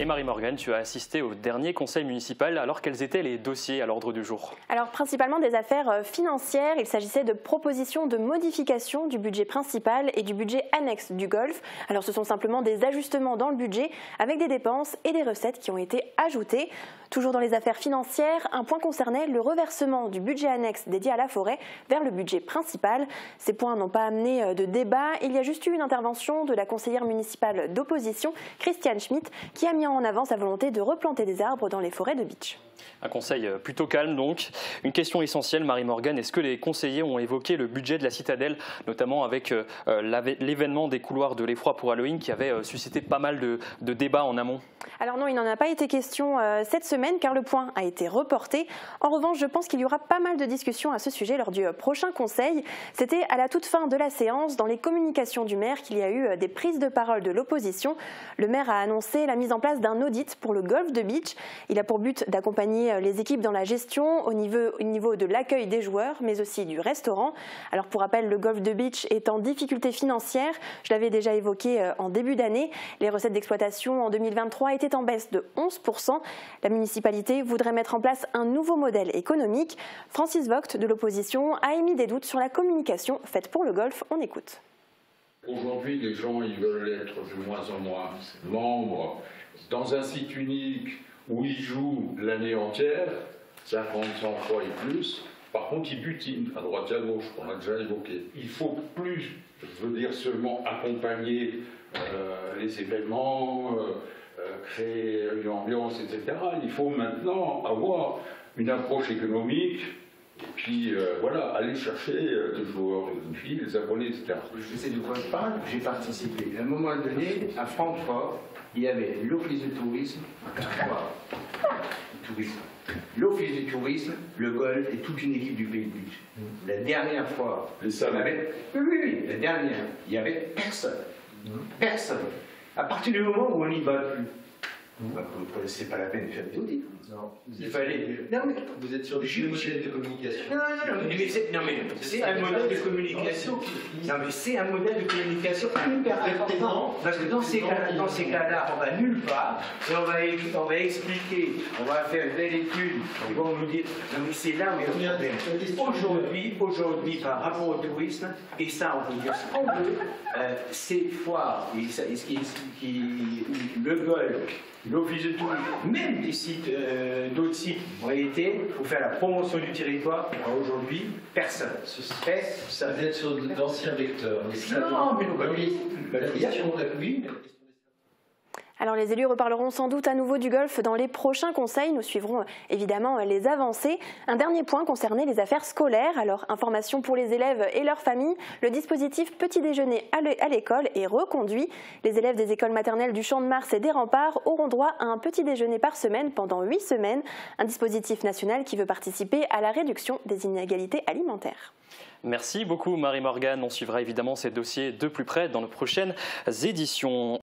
Et Marie-Morgane, tu as assisté au dernier conseil municipal. Alors quels étaient les dossiers à l'ordre du jour? Alors principalement des affaires financières. Il s'agissait de propositions de modification du budget principal et du budget annexe du Golfe. Alors ce sont simplement des ajustements dans le budget avec des dépenses et des recettes qui ont été ajoutées. Toujours dans les affaires financières, un point concernait le reversement du budget annexe dédié à la forêt vers le budget principal. Ces points n'ont pas amené de débat. Il y a juste eu une intervention de la conseillère municipale d'opposition, Christiane Schmitt, qui a mis en avant sa volonté de replanter des arbres dans les forêts de Bitche. Un conseil plutôt calme donc. Une question essentielle, Marie-Morgane, est-ce que les conseillers ont évoqué le budget de la citadelle, notamment avec l'événement des couloirs de l'effroi pour Halloween qui avait suscité pas mal de débats en amont? Alors non, il n'en a pas été question cette semaine car le point a été reporté. En revanche, je pense qu'il y aura pas mal de discussions à ce sujet lors du prochain conseil. C'était à la toute fin de la séance, dans les communications du maire, qu'il y a eu des prises de parole de l'opposition. Le maire a annoncé la mise en place d'un audit pour le golfe de Bitche. Il a pour but d'accompagner les équipes dans la gestion au niveau de l'accueil des joueurs, mais aussi du restaurant. Alors pour rappel, le golfe de Bitche est en difficulté financière. Je l'avais déjà évoqué en début d'année. Les recettes d'exploitation en 2023 étaient en baisse de 11%. La municipalité voudrait mettre en place un nouveau modèle économique. Francis Vogt de l'opposition a émis des doutes sur la communication faite pour le golfe. On écoute. Aujourd'hui, les gens ils veulent être de moins en moins membres dans un site unique où ils jouent l'année entière, 50, 100 fois et plus. Par contre, ils butinent à droite et à gauche, qu'on a déjà évoqué. Il faut plus, je veux dire, seulement accompagner les événements, créer une ambiance, etc. Il faut maintenant avoir une approche économique et puis voilà, aller chercher des joueurs, des filles, des abonnés, etc. Je sais de quoi je parle, j'ai participé. À un moment donné, à Francfort, il y avait l'office de tourisme, l'office du tourisme, le golf et toute une équipe du Pays de Bitche. La dernière fois, oui, la dernière, il n'y avait personne. Personne. À partir du moment où on n'y va plus, c'est pas la peine de faire des audits. Il fallait. Non, mais vous êtes sur des modèles de communication. Non, mais c'est un modèle de communication. Non, mais c'est un modèle de communication hyper important. Parce que dans ces cas-là, on va nulle part. Et on va expliquer, on va faire une belle étude. Ils vont nous dire, non, mais c'est là, mais le problème. Aujourd'hui, par rapport au tourisme, et ça, on peut dire ce qu'on veut, ces foires, le golf, l'office de tourisme, même des sites, d'autres sites ont été pour faire la promotion du territoire. Aujourd'hui, personne. Vous êtes sur d'anciens vecteurs. Non, mais la question, oui. Alors les élus reparleront sans doute à nouveau du golf dans les prochains conseils. Nous suivrons évidemment les avancées. Un dernier point concernait les affaires scolaires. Alors information pour les élèves et leurs familles. Le dispositif petit déjeuner à l'école est reconduit. Les élèves des écoles maternelles du Champ de Mars et des Remparts auront droit à un petit déjeuner par semaine pendant 8 semaines. Un dispositif national qui veut participer à la réduction des inégalités alimentaires. Merci beaucoup Marie-Morgane. On suivra évidemment ces dossiers de plus près dans nos prochaines éditions.